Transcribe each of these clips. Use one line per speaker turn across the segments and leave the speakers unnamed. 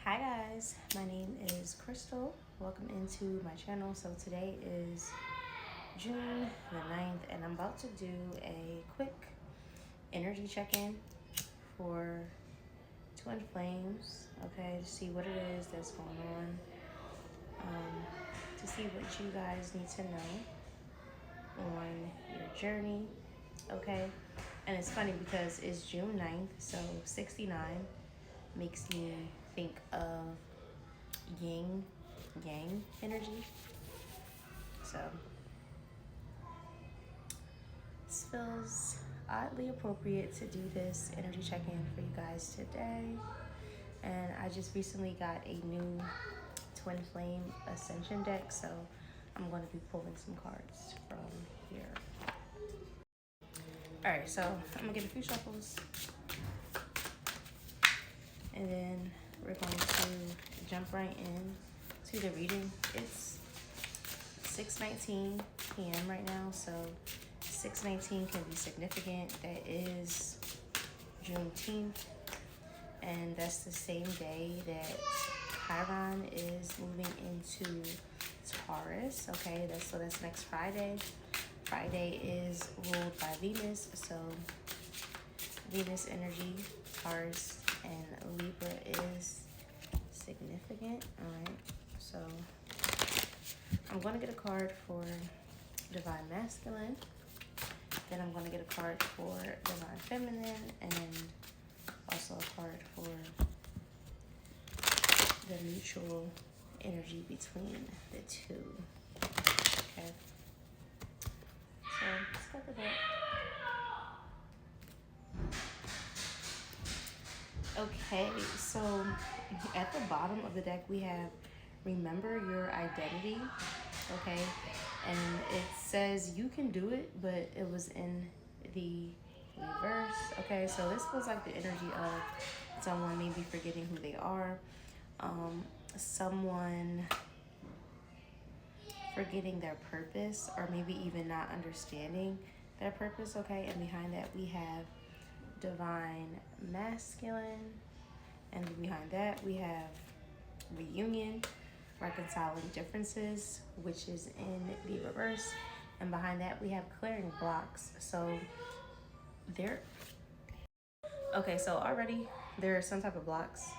Hi guys, my name is Crystal. Welcome into my channel. So today is June the 9th and I'm about to do a quick energy check-in for twin flames, okay, to see what it is that's going on, to see what you guys need to know on your journey, okay? And it's funny because it's June 9th, so 69 makes me think of yin yang energy. So this feels oddly appropriate to do this energy check-in for you guys today. And I just recently got a new twin flame ascension deck, so I'm going to be pulling some cards from here. All right, so I'm gonna get a few shuffles and then we're going to jump right in to the reading. It's 6:19 p.m. right now, so 6:19 can be significant. That is Juneteenth, and that's the same day that Chiron is moving into Taurus. Okay, that's next Friday. Friday is ruled by Venus, so Venus energy, Taurus, and Libra is significant. All right, so I'm going to get a card for Divine Masculine. Then I'm going to get a card for Divine Feminine and also a card for the mutual energy between the two. Okay. So let's go with that. Okay, so at the bottom of the deck we have remember your identity, okay? And it says you can do it, but it was in the reverse, okay? So this feels like the energy of someone maybe forgetting who they are, someone forgetting their purpose, or maybe even not understanding their purpose, okay? And behind that we have Divine Masculine, and behind that we have reunion, reconciling differences, which is in the reverse, and behind that we have clearing blocks. So already there are some type of blocks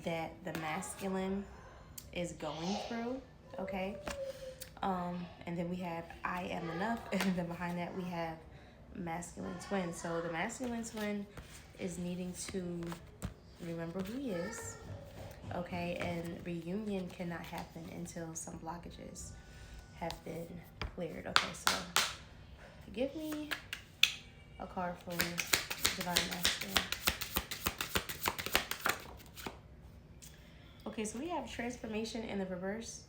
that the masculine is going through, okay? And then we have I am enough, and then behind that we have masculine twin. So the masculine twin is needing to remember who he is, okay? And reunion cannot happen until some blockages have been cleared. Okay, so give me a card for Divine Masculine. Okay, so we have transformation in the reverse,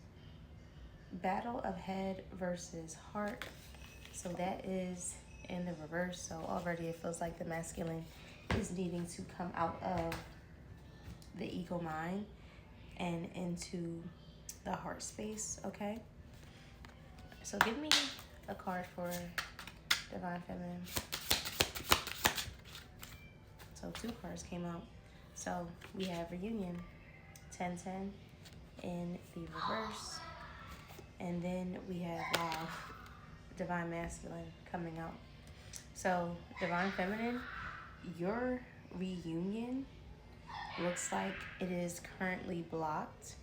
battle of head versus heart. So that is in the reverse. So already it feels like the masculine is needing to come out of the ego mind and into the heart space, okay? So give me a card for Divine Feminine. So two cards came out. So we have reunion, 10-10 in the reverse. And then we have Divine Masculine coming out. So Divine Feminine, your reunion looks like it is currently blocked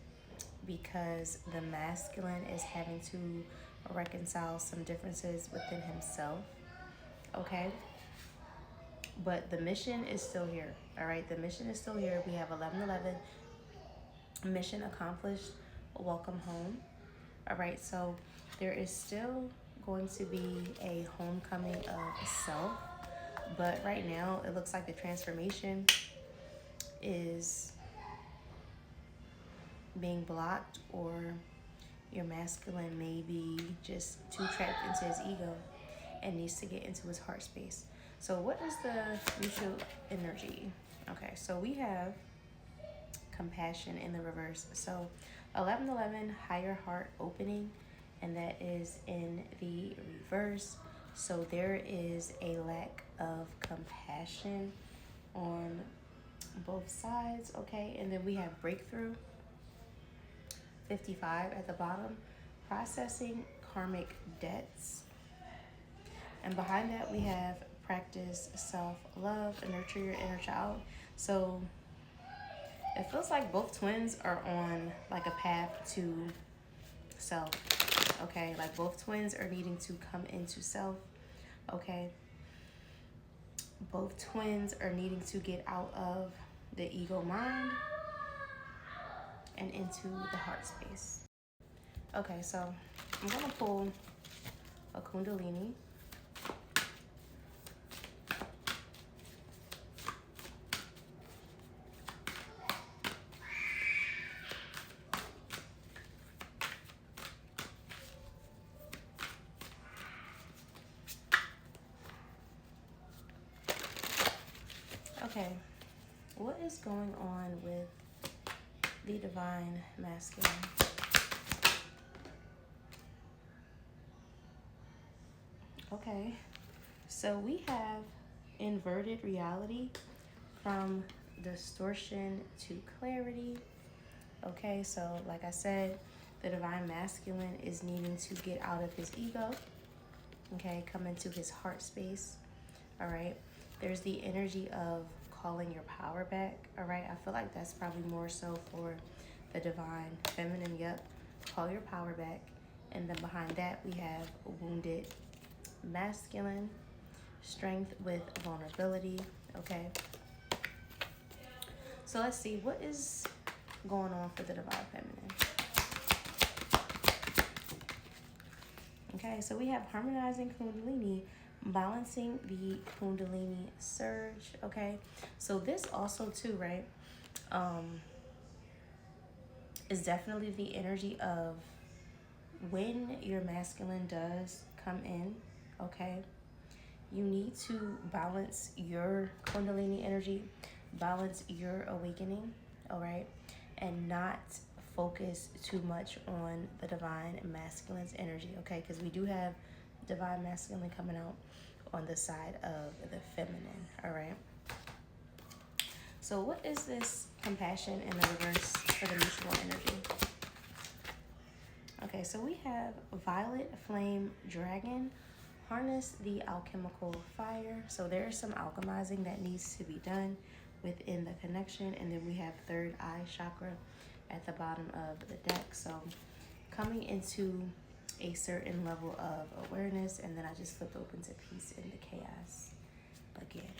because the masculine is having to reconcile some differences within himself, okay? But the mission is still here, all right? The mission is still here. We have 11-11, mission accomplished, welcome home, all right? So there is still going to be a homecoming of self, but right now it looks like the transformation is being blocked, or your masculine may be just too trapped into his ego and needs to get into his heart space. So what is the mutual energy? Okay, so we have compassion in the reverse. So 11-11, higher heart opening, and that is in the reverse. So there is a lack of compassion on both sides, okay? And then we have breakthrough, 55 at the bottom, processing karmic debts. And behind that, we have practice self-love and nurture your inner child. So it feels like both twins are on like a path to self, okay? Like both twins are needing to come into self, okay? Both twins are needing to get out of the ego mind and into the heart space. Okay, so I'm gonna pull a Kundalini. Okay, what is going on with the divine masculine? Okay, so we have inverted reality from distortion to clarity. Okay, so like I said, the divine masculine is needing to get out of his ego, okay, come into his heart space. All right, there's the energy of calling your power back. All right, I feel like that's probably more so for the divine feminine. Yep, call your power back. And then behind that, we have wounded masculine, strength with vulnerability. Okay, so let's see what is going on for the divine feminine. Okay, so we have harmonizing Kundalini, balancing the Kundalini surge. Okay, so this also too, right, is definitely the energy of when your masculine does come in. Okay, you need to balance your Kundalini energy, balance your awakening, all right, and not focus too much on the divine masculine's energy, okay? Because we do have divine masculine coming out on the side of the feminine, all right? So what is this compassion in the reverse for the mutual energy? Okay, so we have violet flame dragon, harness the alchemical fire. So there's some alchemizing that needs to be done within the connection. And then we have third eye chakra at the bottom of the deck. So coming into a certain level of awareness, and then I just flipped open to peace in the chaos again.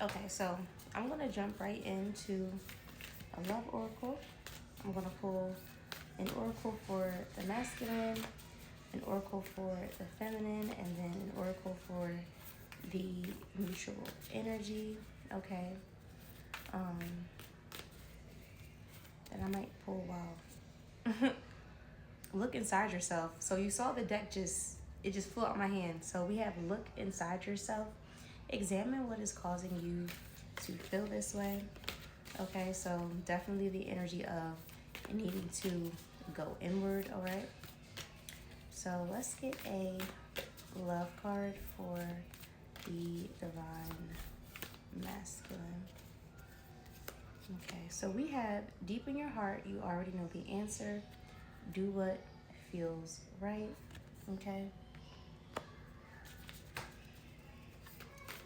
Okay, so I'm gonna jump right into a love oracle. I'm gonna pull an oracle for the masculine, an oracle for the feminine, and then an oracle for the mutual energy. Okay. And I might pull, wow. Look inside yourself. So you saw the deck it just flew out my hand. So we have look inside yourself. Examine what is causing you to feel this way. Okay, so definitely the energy of needing to go inward, all right? So let's get a love card for the divine masculine. Okay, so we have deep in your heart, you already know the answer. Do what feels right, okay?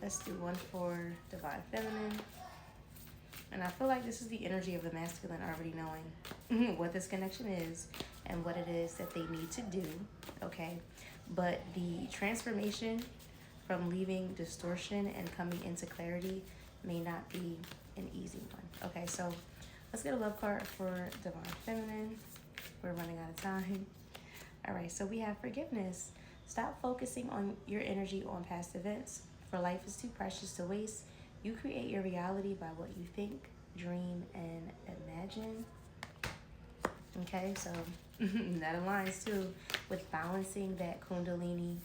Let's do one for divine feminine. And I feel like this is the energy of the masculine already knowing what this connection is and what it is that they need to do, okay? But the transformation from leaving distortion and coming into clarity may not be an easy one. Okay, so let's get a love card for divine feminine. We're running out of time. All right, so we have forgiveness. Stop focusing on your energy on past events, for life is too precious to waste. You create your reality by what you think, dream, and imagine. Okay, so that aligns too with balancing that Kundalini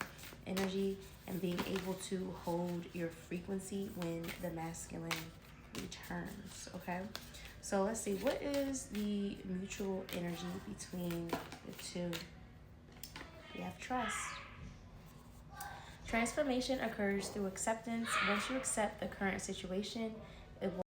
energy and being able to hold your frequency when the masculine returns. Okay, so let's see, what is the mutual energy between the two? We have trust. Transformation occurs through acceptance. Once you accept the current situation, it will